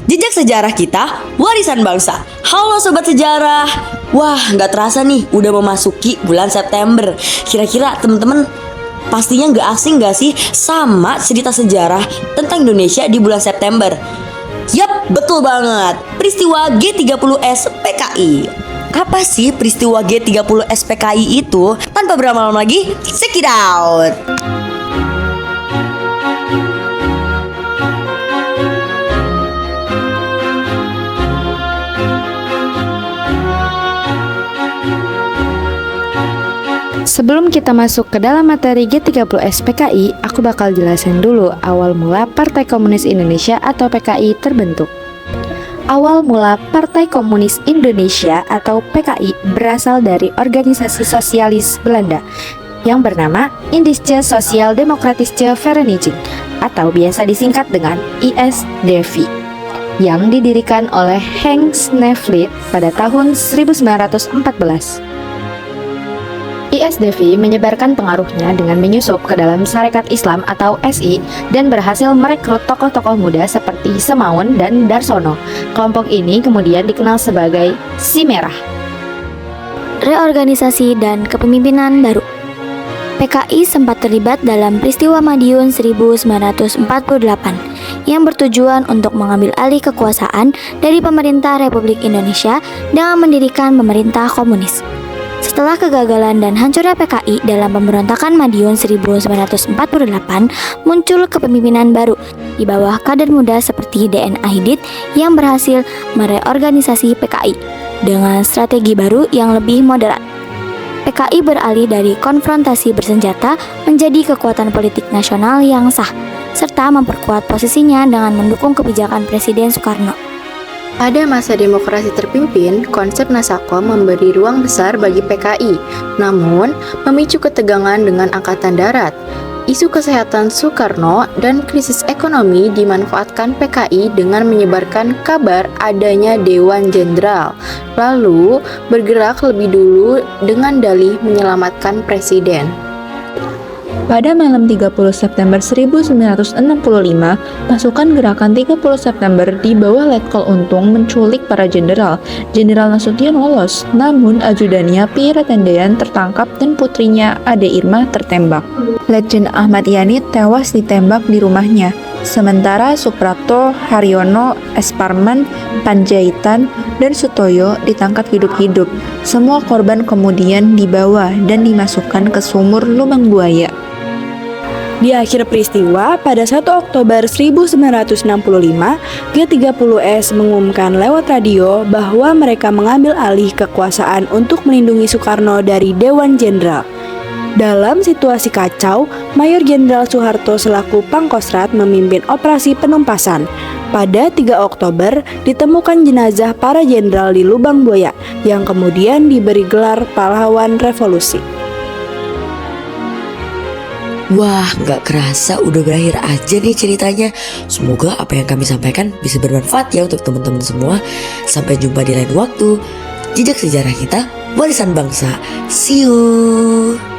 Jejak sejarah kita, warisan bangsa. Halo Sobat Sejarah. Wah, nggak terasa nih, udah memasuki bulan September. Kira-kira teman-teman pastinya nggak asing nggak sih sama cerita sejarah tentang Indonesia di bulan September? Yap, betul banget. Peristiwa G30S PKI. Apa sih peristiwa G30S PKI itu? Tanpa berlama-lama lagi, check it out. Sebelum kita masuk ke dalam materi G30S PKI, aku bakal jelasin dulu awal mula Partai Komunis Indonesia atau PKI terbentuk. Awal mula Partai Komunis Indonesia atau PKI berasal dari organisasi sosialis Belanda yang bernama Indische Sociaal Democratische Vereniging atau biasa disingkat dengan ISDV yang didirikan oleh Henk Snevely pada tahun 1914. ISDV menyebarkan pengaruhnya dengan menyusup ke dalam Sarekat Islam atau SI dan berhasil merekrut tokoh-tokoh muda seperti Semaun dan Darsono. Kelompok ini kemudian dikenal sebagai Si Merah. Reorganisasi dan kepemimpinan baru. PKI sempat terlibat dalam peristiwa Madiun 1948 yang bertujuan untuk mengambil alih kekuasaan dari pemerintah Republik Indonesia dengan mendirikan pemerintah komunis. Setelah kegagalan dan hancurnya PKI dalam pemberontakan Madiun 1948, muncul kepemimpinan baru di bawah kader muda seperti DN Aidit yang berhasil mereorganisasi PKI dengan strategi baru yang lebih moderat. PKI beralih dari konfrontasi bersenjata menjadi kekuatan politik nasional yang sah, serta memperkuat posisinya dengan mendukung kebijakan Presiden Soekarno. Pada masa demokrasi terpimpin, konsep Nasakom memberi ruang besar bagi PKI, namun memicu ketegangan dengan Angkatan Darat. Isu kesehatan Soekarno dan krisis ekonomi dimanfaatkan PKI dengan menyebarkan kabar adanya Dewan Jenderal, lalu bergerak lebih dulu dengan dalih menyelamatkan Presiden. Pada malam 30 September 1965, pasukan gerakan 30 September di bawah Letkol Untung menculik para jenderal. Jenderal Nasution lolos, namun ajudannya Pierre Tendean tertangkap dan putrinya Ade Irma tertembak. Letjen Ahmad Yani tewas ditembak di rumahnya. Sementara Suprapto, Haryono, Esparman, Panjaitan, dan Sutoyo ditangkap hidup-hidup. Semua korban kemudian dibawa dan dimasukkan ke sumur lubang buaya. Di akhir peristiwa, pada 1 Oktober 1965, G30S mengumumkan lewat radio bahwa mereka mengambil alih kekuasaan untuk melindungi Soekarno dari Dewan Jenderal. Dalam situasi kacau, Mayor Jenderal Soeharto selaku Pangkostrat memimpin operasi penumpasan. Pada 3 Oktober, ditemukan jenazah para jenderal di Lubang Buaya yang kemudian diberi gelar pahlawan revolusi. Wah, nggak kerasa udah berakhir aja nih ceritanya. Semoga apa yang kami sampaikan bisa bermanfaat ya untuk teman-teman semua. Sampai jumpa di lain waktu. Jejak sejarah kita, warisan bangsa. See you.